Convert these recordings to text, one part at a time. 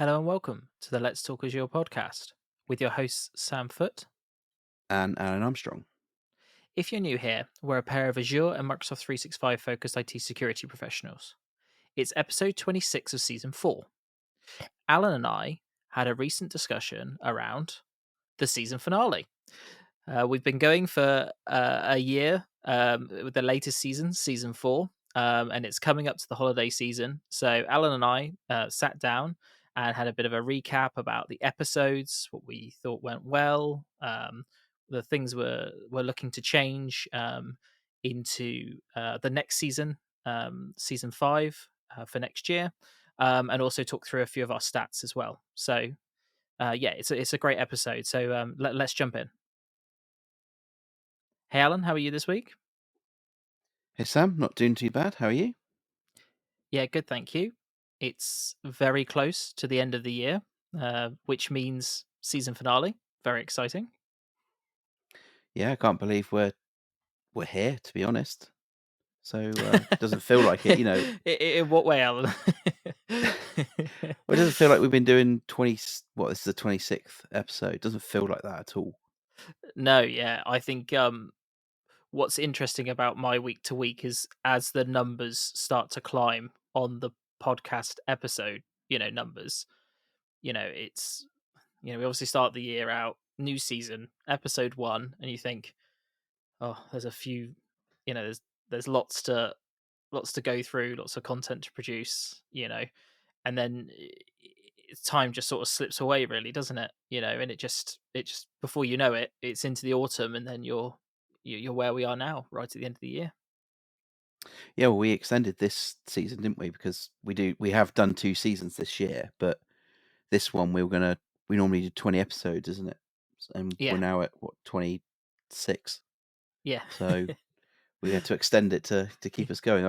Hello and welcome to the Let's Talk Azure podcast with your hosts, Sam Foote. And Alan Armstrong. If you're new here, we're a pair of Azure and Microsoft 365 focused IT security professionals. It's episode 26 of season 4. Alan and I had a recent discussion around the season finale. We've been going for a year with the latest season, season 4, and it's coming up to the holiday season. So Alan and I sat down and had a bit of a recap about the episodes, what we thought went well, the things we're looking to change into the next season, season 5 for next year, and also talk through a few of our stats as well. So yeah, it's a great episode. So let's jump in. Hey, Alan, how are you this week? Hey Sam, not doing too bad. How are you? Yeah, good, thank you. It's very close to the end of the year, which means season finale. Very exciting. Yeah, I can't believe we're here, to be honest. So doesn't feel like it, In what way, Alan? Well, it doesn't feel like we've been doing 20. What, this is the 26th episode. It doesn't feel like that at all. No, yeah, I think what's interesting about my week to week is as the numbers start to climb on the podcast episode, numbers. It's we obviously start the year out new season episode 1, and you think, oh, there's a few, there's lots to go through, lots of content to produce, and then time just sort of slips away, really, doesn't it? And it just before you know it, it's into the autumn, and then you're where we are now, right at the end of the year. Yeah, well, we extended this season, didn't we? Because we have done 2 seasons this year, but this one we normally do 20 episodes, isn't it? And we're Yeah, now at what, 26. yeah. So we had to extend it to keep us going.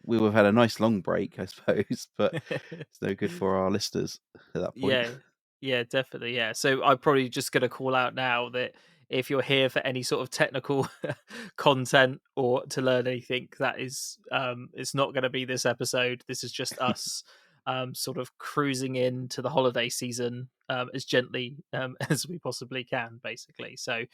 We would have had a nice long break, I suppose, but it's no good for our listeners at that point. Yeah, yeah, definitely. Yeah. So I'm probably just going to call out now that if you're here for any sort of technical content or to learn anything, that is, it's not going to be this episode. This is just us, sort of cruising into the holiday season as gently as we possibly can, basically. So,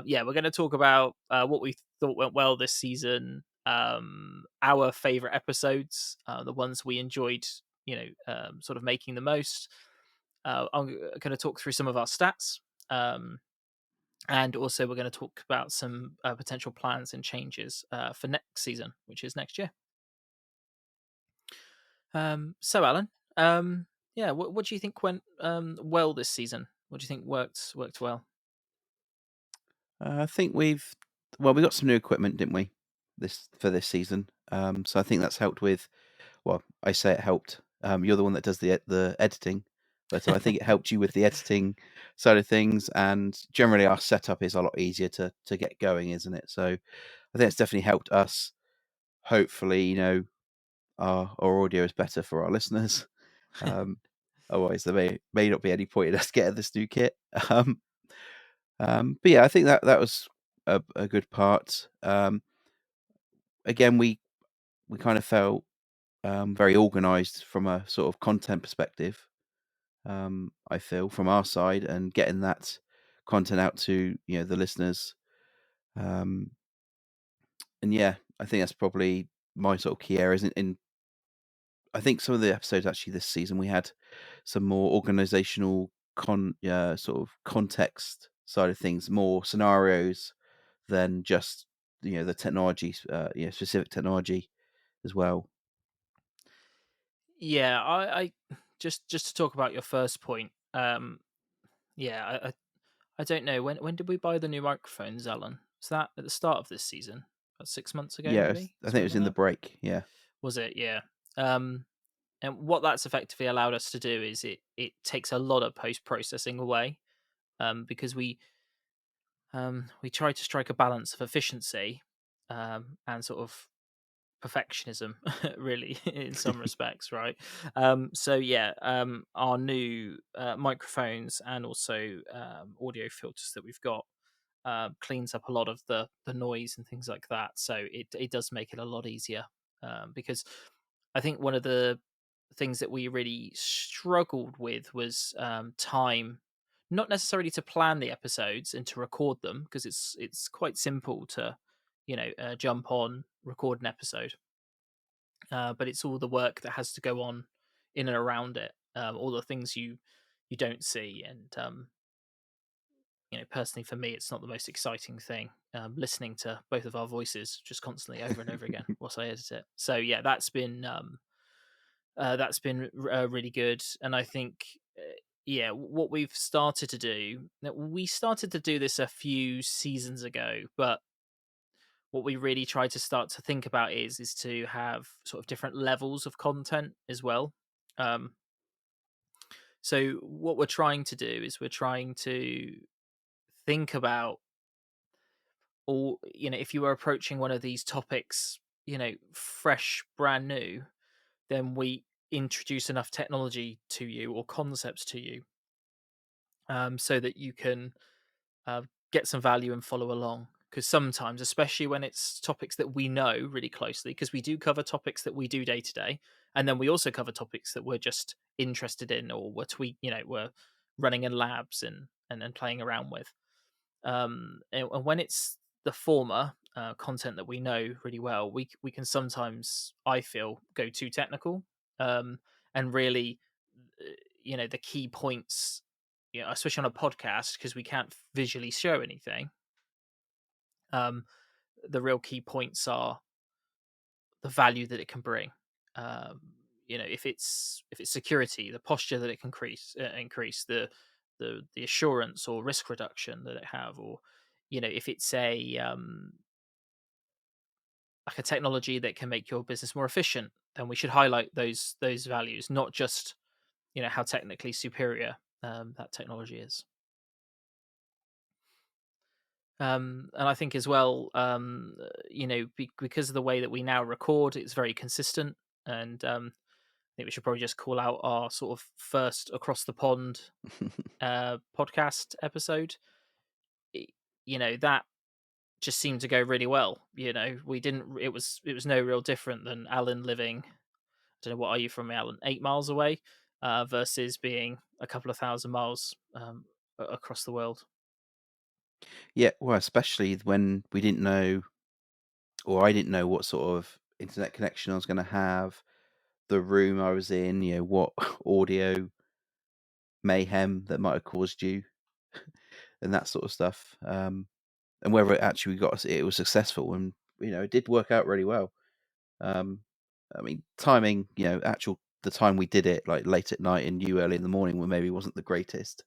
yeah, we're going to talk about what we thought went well this season, our favorite episodes, the ones we enjoyed, sort of making the most. I'm going to talk through some of our stats, and also we're going to talk about some potential plans and changes for next season, which is next year. So, Alan, yeah, what do you think went well this season? What do you think worked well? I think we got some new equipment, didn't we? This season. So I think that's helped with. Well, I say it helped. You're the one that does the editing, but I think it helped you with the editing side of things. And generally, our setup is a lot easier to get going, isn't it? So I think it's definitely helped us. Hopefully, our audio is better for our listeners. Um, Otherwise, there may not be any point in us getting this new kit. Um, but yeah, I think that was a good part. Again, we kind of felt very organised from a sort of content perspective. I feel from our side and getting that content out to the listeners. Um, and yeah, I think that's probably my sort of key areas. In I think some of the episodes actually this season we had some more organizational sort of context side of things, more scenarios than just the technology, specific technology as well. Yeah, I just to talk about your first point. Yeah, I don't know when did we buy the new microphones, Alan? Was that at the start of this season? About 6 months ago, Yeah, maybe I think it something was like in the that. break. Yeah, Was it? Yeah. Um, and what that's effectively allowed us to do is it takes a lot of post processing away, because we try to strike a balance of efficiency, and sort of perfectionism, really, in some respects, right? So yeah, our new microphones and also audio filters that we've got cleans up a lot of the noise and things like that. So it does make it a lot easier, because I think one of the things that we really struggled with was time, not necessarily to plan the episodes and to record them, because it's quite simple to jump on, record an episode, but it's all the work that has to go on in and around it, all the things you don't see. And personally for me, it's not the most exciting thing, listening to both of our voices just constantly over and over again whilst I edit it. So yeah, that's been really good. And I think yeah, what we've started to do, we started to do this a few seasons ago, but what we really try to start to think about is to have sort of different levels of content as well. um so what we're trying to do is we're trying to think about, or if you were approaching one of these topics, fresh, brand new, then we introduce enough technology to you or concepts to you, so that you can uh, get some value and follow along. Because sometimes, especially when it's topics that we know really closely, because we do cover topics that we do day to day, and then we also cover topics that we're just interested in, or we're running in labs and playing around with. And when it's the former content that we know really well, we can sometimes, I feel, go too technical, and really, the key points, especially on a podcast, because we can't visually show anything. um the real key points are the value that it can bring. If it's security, the posture that it can increase, the assurance or risk reduction that it have, or if it's a like a technology that can make your business more efficient, then we should highlight those values, not just how technically superior that technology is. And I think as well, because of the way that we now record, it's very consistent. And I think we should probably just call out our sort of first across the pond podcast episode. It- that just seemed to go really well. We didn't. It was no real different than Alan living. I don't know, what are you from, Alan? 8 miles away, versus being a couple of thousand miles across the world. Yeah, well, especially when we didn't know, or I didn't know what sort of internet connection I was going to have, the room I was in, what audio mayhem that might have caused you, and that sort of stuff. And whether it actually it was successful, and it did work out really well. Um, I mean, timing, the time we did it, like late at night and you early in the morning, maybe wasn't the greatest.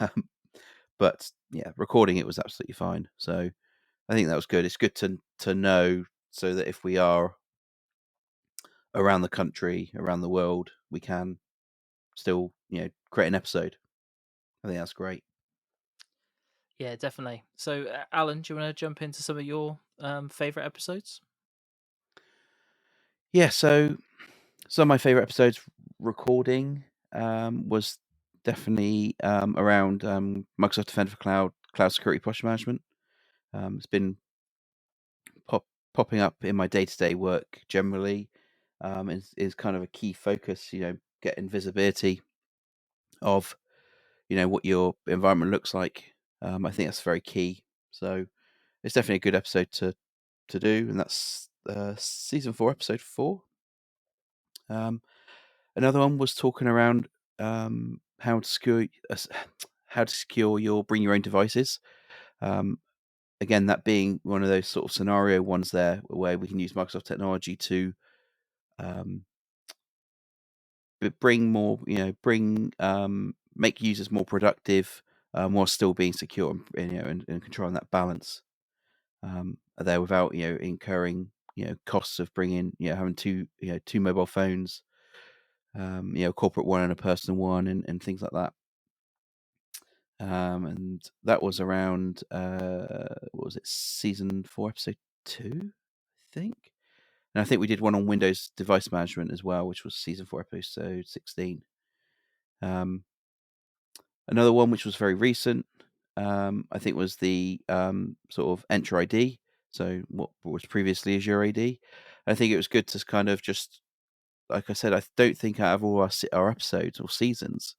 Um, but yeah, recording it was absolutely fine. So I think that was good. It's good to know, so that if we are around the country, around the world, we can still, create an episode. I think that's great. Yeah, definitely. So, Alan, do you want to jump into some of your favorite episodes? Yeah. So some of my favorite episodes recording was definitely around Microsoft Defender for cloud security posture management. It's been popping up in my day-to-day work generally. Is kind of a key focus, getting visibility of, what your environment looks like. I think that's very key. So it's definitely a good episode to do, and that's season 4, episode 4. Um, Another one was talking around how to secure your bring your own devices. Um, Again, that being one of those sort of scenario ones there, where we can use Microsoft technology to um, bring more, make users more productive, while still being secure, and controlling that balance there, without incurring costs of bringing, having two mobile phones, corporate one and a personal one, and things like that. And that was around what was it, season 4, episode 2, I think. And I think we did one on Windows device management as well, which was season 4, episode 16. Another one which was very recent, I think, was the sort of Entra ID. So what was previously Azure AD. I think it was good to kind of just like I said, I don't think out of all our episodes or seasons,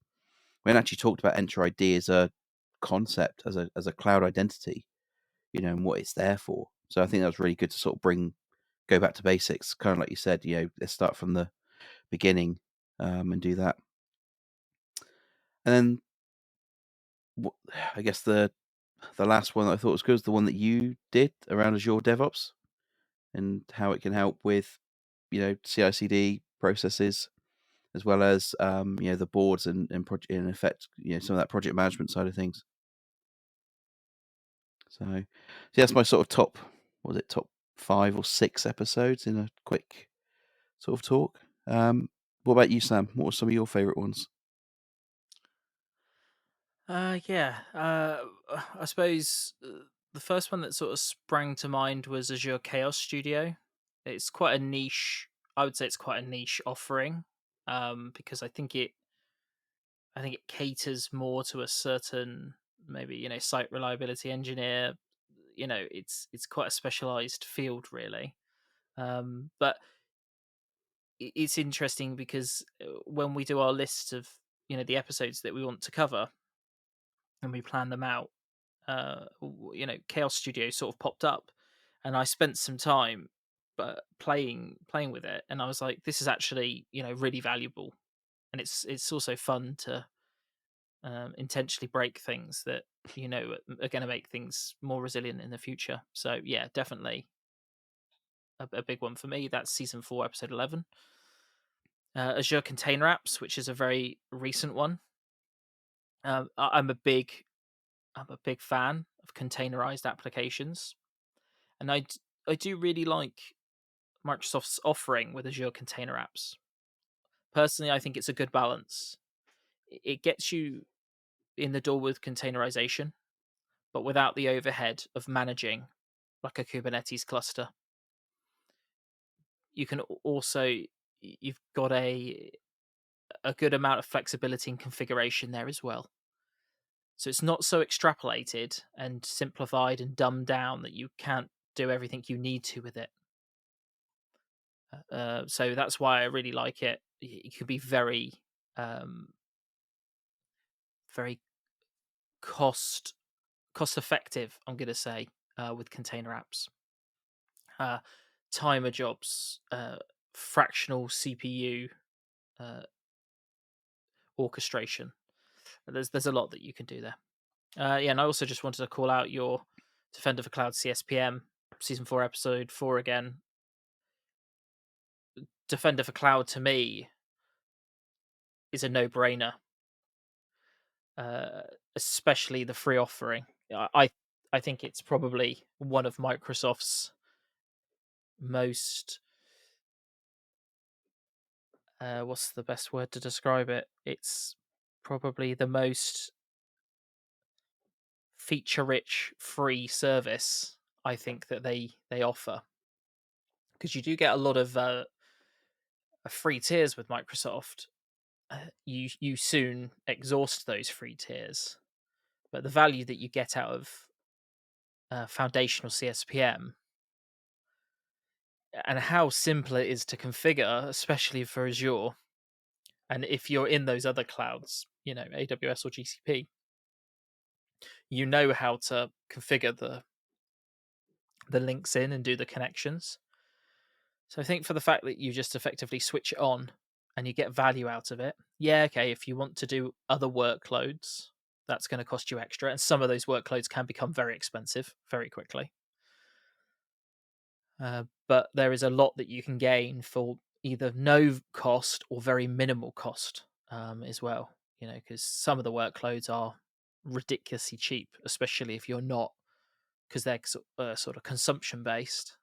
we haven't actually talked about Enter ID as a concept, as a cloud identity, and what it's there for. So I think that was really good to sort of go back to basics, kind of like you said. Let's start from the beginning, and do that. And then I guess the last one that I thought was good was the one that you did around Azure DevOps and how it can help with CI/CD processes, as well as the boards and in effect some of that project management side of things. So that's my sort of top 5 or 6 episodes in a quick sort of talk. What about you, Sam? What were some of your favourite ones? Yeah. I suppose the first one that sort of sprang to mind was Azure Chaos Studio. It's quite a niche. I would say it's quite a niche offering, because I think it caters more to a certain, maybe site reliability engineer. It's quite a specialized field, really. But it's interesting because when we do our list of the episodes that we want to cover and we plan them out, Chaos Studio sort of popped up, and I spent some time but playing with it, and I was like, this is actually really valuable, and it's also fun to intentionally break things that are going to make things more resilient in the future. So yeah, definitely a big one for me. That's season 4, episode 11. Azure Container Apps, which is a very recent one. I'm a big fan of containerized applications, and I do really like Microsoft's offering with Azure Container Apps. Personally, I think it's a good balance. It gets you in the door with containerization, but without the overhead of managing like a Kubernetes cluster. You can also you've got a good amount of flexibility and configuration there as well. So it's not so extrapolated and simplified and dumbed down that you can't do everything you need to with it. So that's why I really like it. It can be very, very cost effective. I'm going to say with container apps, timer jobs, fractional CPU orchestration. There's a lot that you can do there. Yeah, and I also just wanted to call out your Defender for Cloud CSPM season 4, episode 4 again. Defender for Cloud to me is a no-brainer, especially the free offering. I think it's probably one of Microsoft's most what's the best word to describe it? It's probably the most feature-rich free service I think that they offer, because you do get a lot of free tiers with Microsoft. You soon exhaust those free tiers, but the value that you get out of foundational CSPM and how simple it is to configure, especially for Azure, and if you're in those other clouds, AWS or GCP, you know how to configure the links in and do the connections. So I think for the fact that you just effectively switch it on and you get value out of it, yeah, okay, if you want to do other workloads, that's going to cost you extra, and some of those workloads can become very expensive very quickly. But there is a lot that you can gain for either no cost or very minimal cost as well. Because some of the workloads are ridiculously cheap, especially if you're not, because they're sort of consumption based.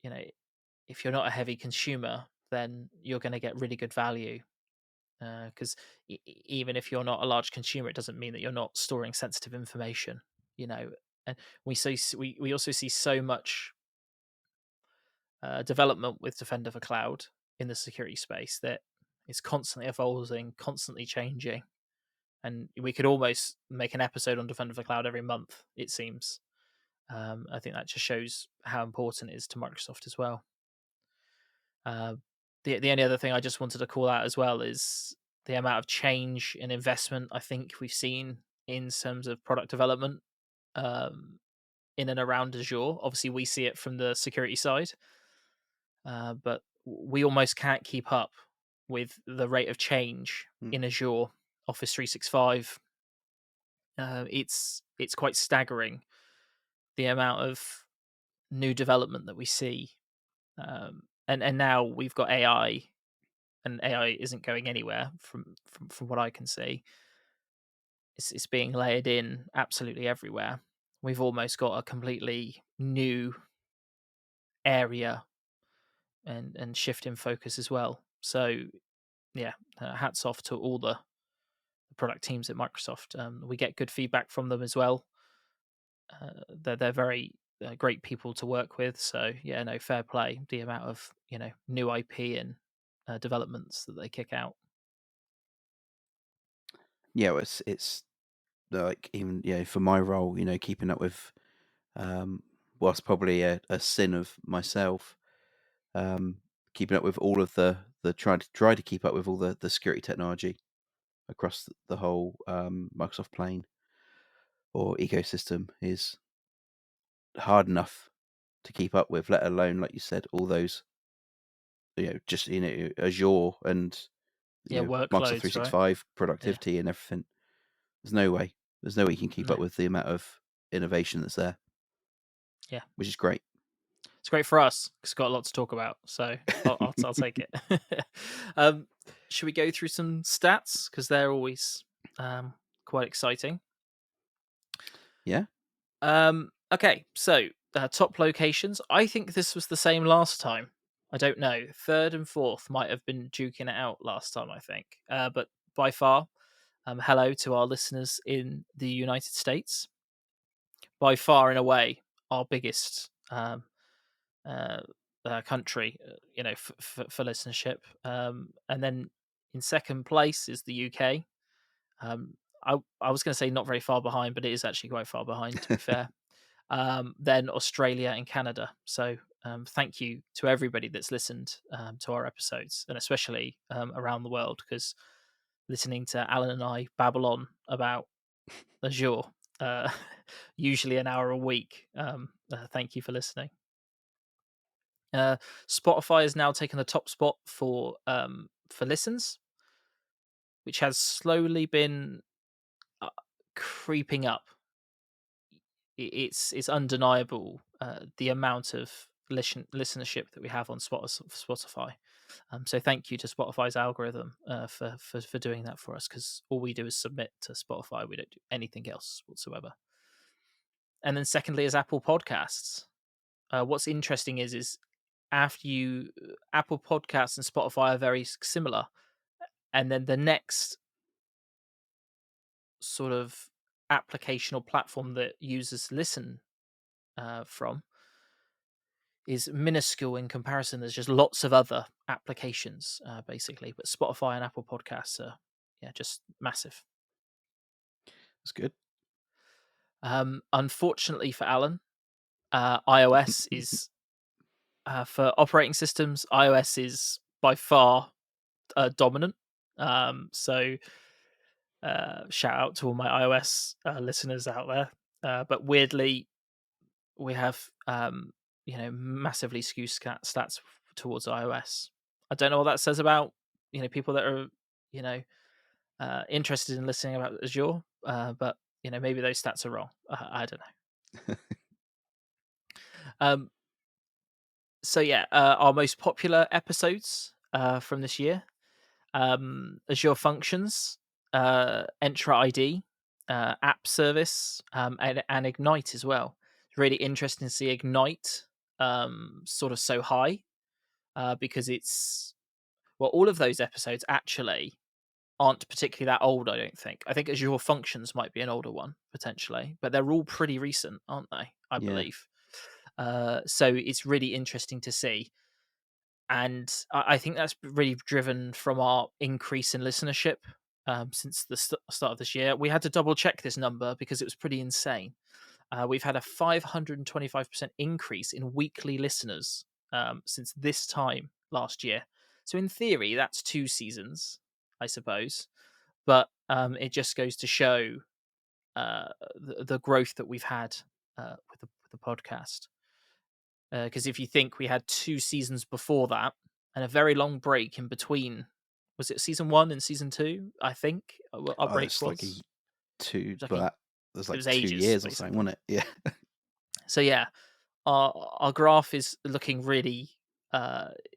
If you're not a heavy consumer, then you're going to get really good value. Because even if you're not a large consumer, it doesn't mean that you're not storing sensitive information. And we also see so much development with Defender for Cloud in the security space that it's constantly evolving, constantly changing, and we could almost make an episode on Defender for Cloud every month. It seems. I think that just shows how important it is to Microsoft as well. The only other thing I just wanted to call out as well is the amount of change and investment I think we've seen in terms of product development um, in and around Azure. Obviously, we see it from the security side, but we almost can't keep up with the rate of change Mm. in Azure Office 365. It's quite staggering the amount of new development that we see, and now we've got AI, and AI isn't going anywhere from what I can see. It's being layered in absolutely everywhere. We've almost got a completely new area and shift in focus as well. So yeah, hats off to all the product teams at Microsoft. We get good feedback from them as well. They're very great people to work with. So yeah, no, fair play. The amount of new IP and developments that they kick out. Yeah, well, it's like, even for my role, keeping up with, whilst probably a sin of myself, um, keeping up with all of the try to keep up with all the security technology across the whole Microsoft plane or ecosystem is hard enough to keep up with, let alone, like you said, all those, just Azure and Yeah, Microsoft workloads, right? 365 Yeah, productivity and everything. There's no way. There's no way you can keep no, up with the amount of innovation that's there, yeah. which is great. It's great for us because we've got a lot to talk about. So I'll take it. um, should we go through some stats because they're always quite exciting? Yeah. Okay, so top locations. I think this was the same last time. I don't know. Third and fourth might have been duking it out last time, I think. But by far, hello to our listeners in the United States. By far and away, our biggest uh, country, for listenership. And then in second place is the UK. I was going to say not very far behind, but it is actually quite far behind, to be fair. Then Australia and Canada. So thank you to everybody that's listened to our episodes, and especially around the world, because listening to Alan and I babble on about Azure, uh, usually an hour a week. Thank you for listening. Spotify has now taken the top spot for listens, which has slowly been uh, creeping up. It's undeniable the amount of listenership that we have on Spotify. So thank you to Spotify's algorithm for doing that for us, because all we do is submit to Spotify. We don't do anything else whatsoever. And then secondly is Apple Podcasts. What's interesting is after you Apple Podcasts and Spotify are very similar, and then the next sort of application or platform that users listen from is minuscule in comparison. There's just lots of other applications, basically, but Spotify and Apple Podcasts are, just massive. That's good. Unfortunately for Alan, iOS is for operating systems. iOS is by far dominant. So shout out to all my iOS listeners out there. But weirdly, we have massively skewed stats towards iOS. I don't know what that says about people that are you know interested in listening about Azure, but maybe those stats are wrong. I don't know. So yeah, our most popular episodes from this year: Azure Functions, Entra ID, App Service, and Ignite as well. It's really interesting to see Ignite sort of so high, because all of those episodes actually aren't particularly that old. I don't think. I think Azure Functions might be an older one potentially, but they're all pretty recent, aren't they? I Yeah. believe. So it's really interesting to see. And I think that's really driven from our increase in listenership since the start of this year. We had to double check this number because it was pretty insane. We've had a 525% increase in weekly listeners since this time last year. So in theory, that's 2 seasons, I suppose. But it just goes to show the growth that we've had with the podcast. Because if you think we had 2 seasons before that and a very long break in between, was it season 1 and season 2? I think our Oh, break it's like was. two, It was like but there's it like was 2 years ages or something, basically. wasn't it? Yeah. So yeah, our graph is looking really.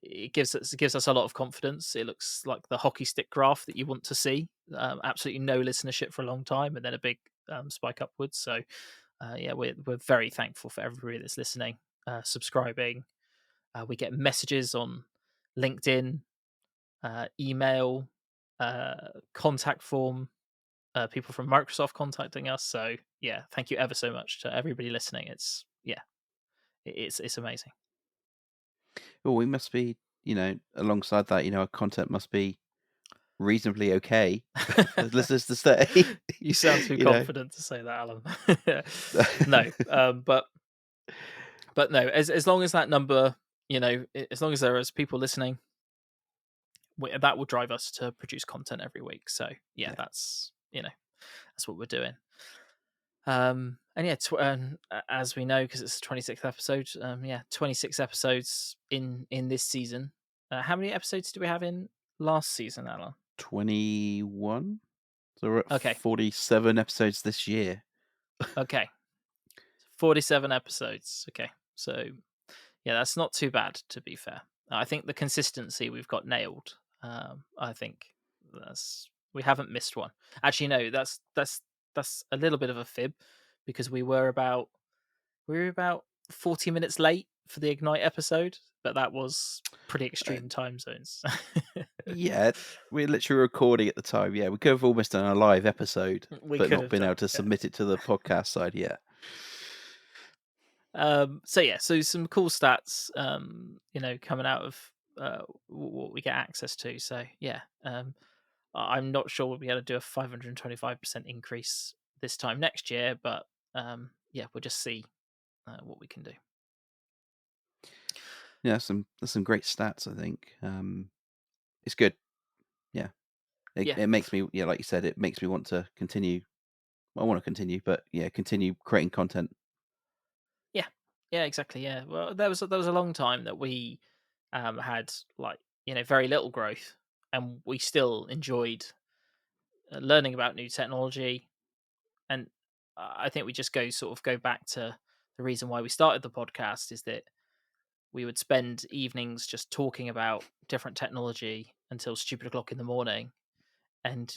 It gives us a lot of confidence. It looks like the hockey stick graph that you want to see. Absolutely no listenership for a long time, and then a big spike upwards. So yeah, we're very thankful for everybody that's listening, subscribing. We get messages on LinkedIn, email, contact form. People from Microsoft contacting us. So yeah, thank you ever so much to everybody listening. It's it's amazing. Well, we must be, alongside that, our content must be reasonably okay for listeners to stay. You sound too you know. confident to say that, Alan. No, but no, as long as that number, as long as there is people listening, that will drive us to produce content every week. So yeah, Yeah. that's what we're doing. And yeah, as we know, because it's the 26th episode, 26 episodes in this season. How many episodes do we have in last season, Alan? 21. So we're at Okay, 47 episodes this year. okay, 47 episodes. Okay, so yeah, that's not too bad, to be fair. I think the consistency we've got nailed. I think we haven't missed one. Actually, no, that's a little bit of a fib because we were about 40 minutes late for the Ignite episode, but that was pretty Uh, extreme time zones. yeah, we're literally recording at the time. Yeah, we could have almost done a live episode, We but could not have been done, able to yeah. submit it to the podcast side yet. So some cool stats, coming out of what we get access to. So yeah, I'm not sure we'll be able to do a 525% increase this time next year, but yeah, we'll just see what we can do. Yeah, there's some great stats. I think it's good. Yeah, Yeah, it makes me, like you said, it makes me want to continue. I want to continue, but yeah, continue creating content. yeah, yeah, exactly. Yeah, well, there was a long time that we had like very little growth, and we still enjoyed learning about new technology. And I think we just go back to the reason why we started the podcast is that we would spend evenings just talking about different technology until stupid o'clock in the morning. And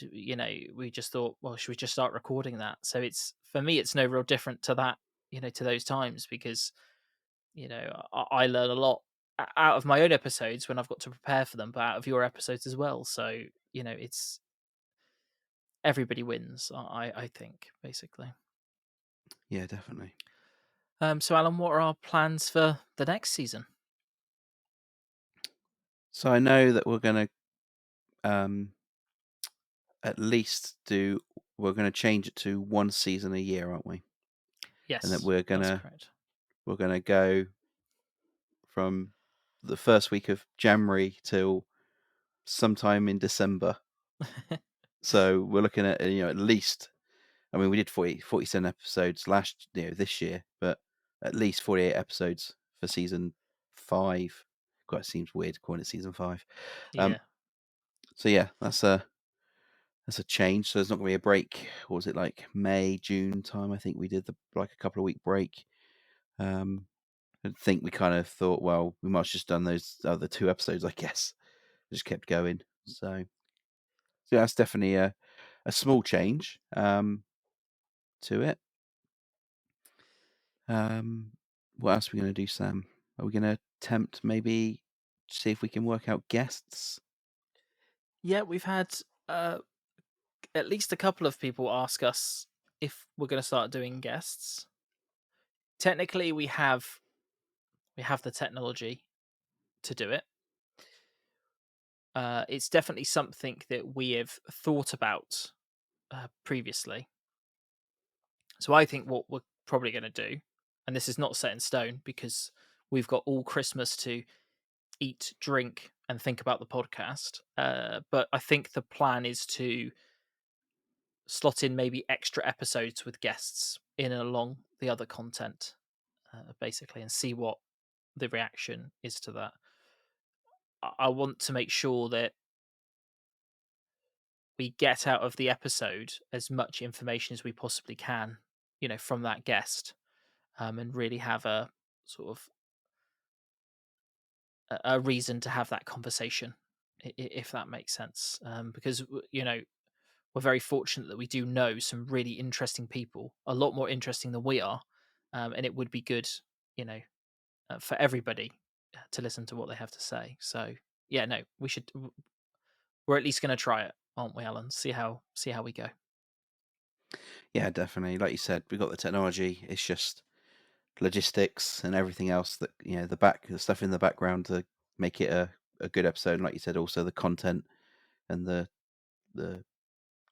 we just thought, well, should we just start recording that? So it's, for me, it's no real different to that, to those times, because I learn a lot out of my own episodes when I've got to prepare for them, but out of your episodes as well. So it's everybody wins, I think, basically. Yeah, definitely. So Alan, what are our plans for the next season? So I know that we're going to at least we're going to change it to one season a year, aren't we? And that Yes, that's correct. we're gonna go from the first week of January till sometime in December. So we're looking at at least. I mean, we did 47 episodes this year, but at least 48 episodes for season 5. God, it seems weird calling it season 5. Um, Yeah. so yeah, that's a change. So there's not going to be a break. What was it, like May, June time? I think we did a couple of week break. I think we kind of thought, well, we might have just done those other 2 episodes, I guess. Just kept going. So that's definitely a small change to it. What else are we going to do, Sam? Are we going to attempt maybe see if we can work out guests? Yeah, we've had at least a couple of people ask us if we're going to start doing guests. Technically, we have the technology to do it. It's definitely something that we have thought about previously. So I think what we're probably going to do, and this is not set in stone because we've got all Christmas to eat, drink, and think about the podcast. But I think the plan is to slot in maybe extra episodes with guests in and along the other content, basically, and see what the reaction is to that. I want to make sure that we get out of the episode as much information as we possibly can, from that guest, and really have a sort of a reason to have that conversation, if that makes sense. Because we're very fortunate that we do know some really interesting people, a lot more interesting than we are, and it would be good, you know, for everybody to listen to what they have to say. So yeah, no, we should. We're at least going to try it, aren't we, Alan? See how we go. Yeah, definitely. Like you said, we've got the technology. It's just logistics and everything else that the stuff in the background to make it a good episode. And like you said, also the content and the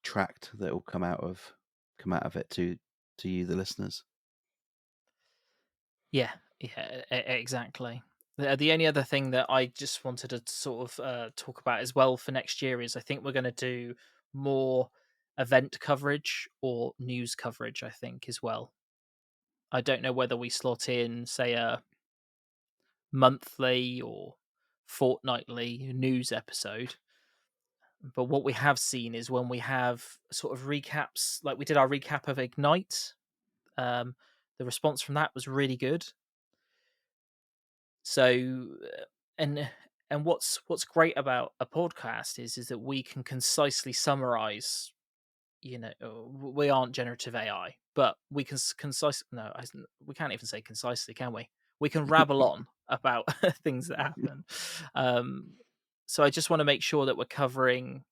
tract that will come out of it to you, the listeners. Yeah, yeah, exactly. The only other thing that I just wanted to sort of talk about as well for next year is I think we're going to do more event coverage or news coverage, I think, as well. I don't know whether we slot in, say, a monthly or fortnightly news episode. But what we have seen is when we have sort of recaps, like we did our recap of Ignite, the response from that was really good. So, and and what's great about a podcast is that we can concisely summarize. We aren't generative AI, but we can concise. No, we can't even say concisely, can we? We can rabble on about things that happen. Um, so I just want to make sure that we're covering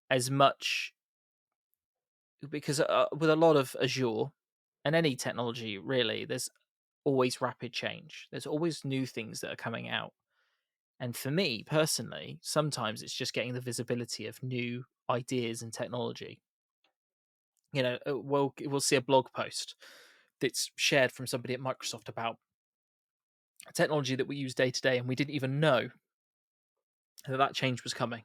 as much, because with a lot of Azure and any technology, really, there's always rapid change. There's always new things that are coming out. And for me personally, sometimes it's just getting the visibility of new ideas and technology. We'll see a blog post that's shared from somebody at Microsoft about a technology that we use day to day, and we didn't even know that change was coming.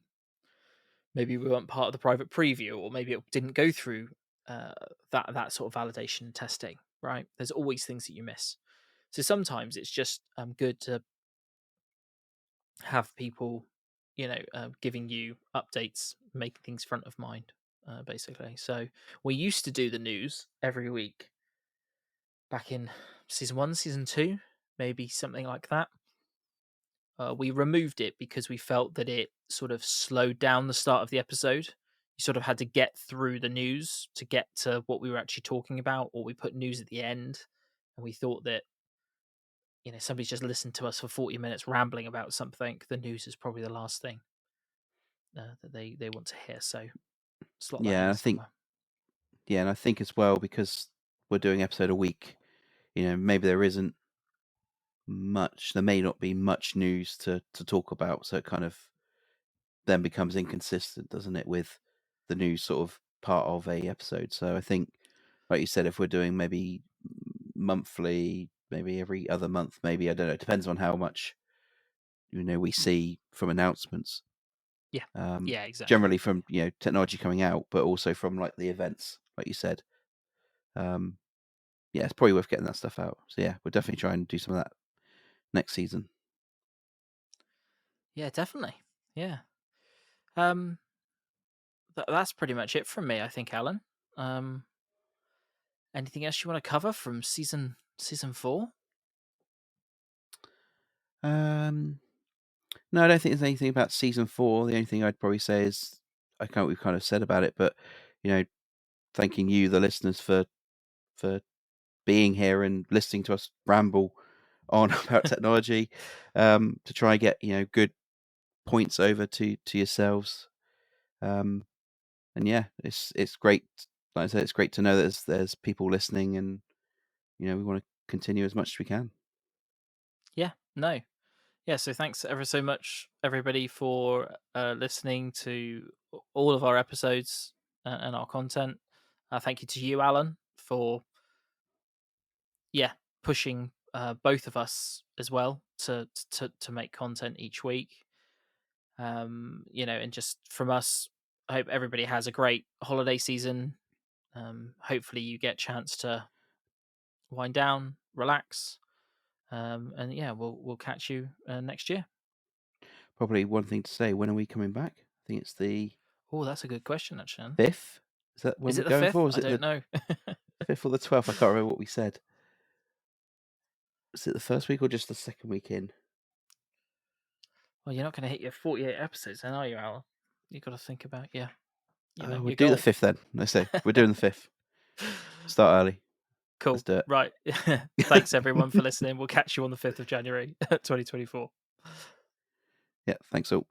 Maybe we weren't part of the private preview, or maybe it didn't go through uh, that sort of validation and testing. Right? There's always things that you miss. So sometimes it's just good to have people, giving you updates, making things front of mind, basically. So we used to do the news every week back in season 1, season 2, maybe something like that. We removed it because we felt that it sort of slowed down the start of the episode. You sort of had to get through the news to get to what we were actually talking about, or we put news at the end, and we thought that somebody's just listened to us for 40 minutes rambling about something. The news is probably the last thing that they want to hear. So slot that Yeah, in I think somewhere. yeah, and I think as well, because we're doing episode a week, maybe there may not be much news to talk about, so it kind of then becomes inconsistent, doesn't it, with the news sort of part of a episode. So I think, like you said, if we're doing maybe monthly, maybe every other month, maybe, I don't know, it depends on how much we see from announcements. Yeah, Um, yeah, exactly. Generally from technology coming out, but also from like the events, like you said. Um, yeah, it's probably worth getting that stuff out. So yeah, we'll definitely try and do some of that next season. Yeah, definitely. Yeah. Um, that's pretty much it from me, I think, Alan. Um, Anything else you want to cover from season 4? Um, no, I don't think there's anything about season 4. The only thing I'd probably say is we've kind of said about it, but you know, thanking you, the listeners, for being here and listening to us ramble on about technology, to try and get good points over to yourselves. And yeah, it's great. Like I said, it's great to know that there's people listening, and we want to continue as much as we can. Yeah, no. Yeah, so thanks ever so much, everybody, for listening to all of our episodes and our content. Thank you to you, Alan, for pushing both of us as well to make content each week. And just from us, I hope everybody has a great holiday season. Hopefully you get a chance to wind down, relax, and yeah, we'll catch you next year. Probably one thing to say, when are we coming back? I think it's the Oh, that's a good question, actually. 5th. Is that when Is we're it the going for? 5th? Or is I it don't the know. 5th or the 12th? I can't remember what we said. Is it the first week or just the second week in? Well, you're not going to hit your 48 episodes, then, are you, Al? You've got to think about, We'll your do the goal. 5th then. Let's say we're doing the 5th. Start early. Let's Cool. do it. Right. Thanks, everyone, for listening. We'll catch you on the 5th of January, 2024. Yeah, thanks all.